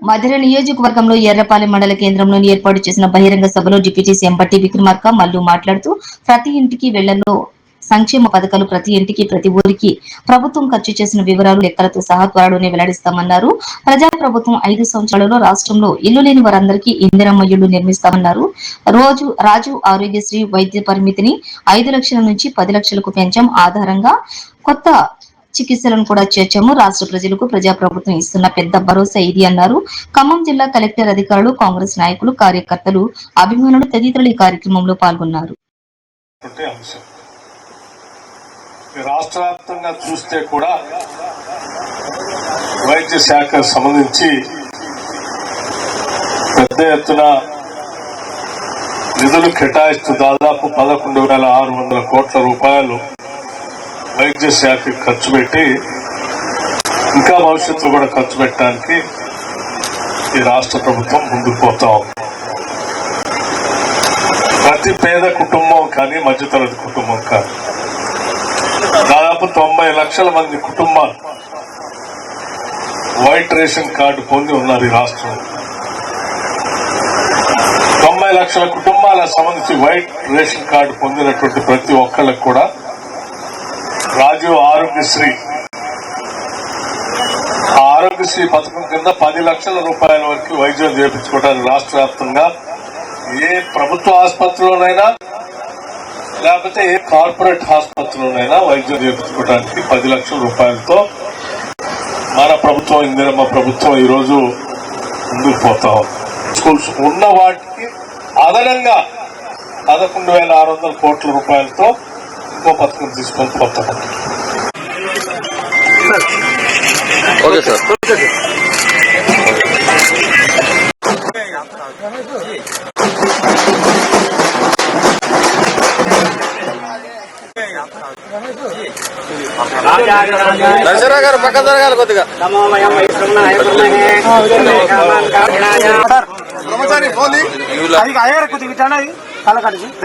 మధిర నియోజకవర్గంలో ఎర్రపాలెం మండల కేంద్రంలోని ఏర్పాటు చేసిన బహిరంగ సభలో డిప్యూటీ సీఎం బట్టి విక్రమార్క మల్లు మాట్లాడుతూ ప్రతి ఇంటికి వెళ్లలో సంక్షేమ పథకాలు ప్రతి ఇంటికి ప్రతి ఊరికి ప్రభుత్వం ఖర్చు చేసిన వివరాలు లెక్కలతో సహా త్వరలోనే వెల్లడిస్తామన్నారు. ప్రజా ప్రభుత్వం 5 సంవత్సరాలలో రాష్ట్రంలో ఇల్లు లేని వారందరికీ ఇందిరమ్మ ఇళ్లు నిర్మిస్తామన్నారు. రాజు ఆరోగ్యశ్రీ వైద్య పరిమితిని 5 లక్షల నుంచి 10 లక్షలకు పెంచాం. ఆధారంగా కొత్త చికిత్సలను కూడా చేర్చాము. రాష్ట్ర ప్రజలకు ప్రజాప్రభుత్వం ఇస్తున్న పెద్ద భరోసా ఇది అన్నారు. ఖమ్మం జిల్లా కలెక్టర్, అధికారులు, కాంగ్రెస్ నాయకులు, కార్యకర్తలు, అభిమానులు తదితరులు ఈ కార్యక్రమంలో పాల్గొన్నారు. రాష్ట్ర వ్యాప్తంగా చూస్తే కూడా వైద్య శాఖకు సంబంధించి పెద్ద ఎత్తున నిధులు కేటాయిస్తూ దాదాపు 11,600 కోట్ల రూపాయలు వైద్య శాఖకి ఖర్చు పెట్టి ఇంకా భవిష్యత్తులో కూడా ఖర్చు పెట్టడానికి ఈ రాష్ట్ర ప్రభుత్వం ముందుకు పోతా ఉంది. ప్రతి పేద కుటుంబం కానీ మధ్యతరగతి కుటుంబం కానీ దాదాపు 90 లక్షల మంది కుటుంబాలు వైట్ రేషన్ కార్డు పొంది ఉన్నారు. ఈ రాష్ట్రంలో 90 లక్షల కుటుంబాలకు సంబంధించి వైట్ రేషన్ కార్డు పొందినటువంటి ప్రతి ఒక్కళ్ళకు కూడా రాజీవ్ ఆరోగ్యశ్రీ ఆరోగ్యశ్రీ పథకం కింద 10 లక్షల రూపాయల వరకు వైద్యం చేయించుకోవడానికి రాష్ట్ర వ్యాప్తంగా ఏ ప్రభుత్వ ఆసుపత్రిలోనైనా లేకపోతే ఏ కార్పొరేట్ ఆసుపత్రిలోనైనా వైద్యం చేయించుకోవడానికి 10 లక్షల రూపాయలతో మన ప్రభుత్వం, ఇందిరమ్మ ప్రభుత్వం ఈరోజు ముందుకు పోతా ఉంది. స్కూల్స్ ఉన్న వాటికి అదనంగా 11,600 కోట్ల రూపాయలతో ఇంకో పథకం తీసుకొని పోతా ఉంది. Okay sir. నజరా గారు పక్క జరగాలి కొద్దిగా.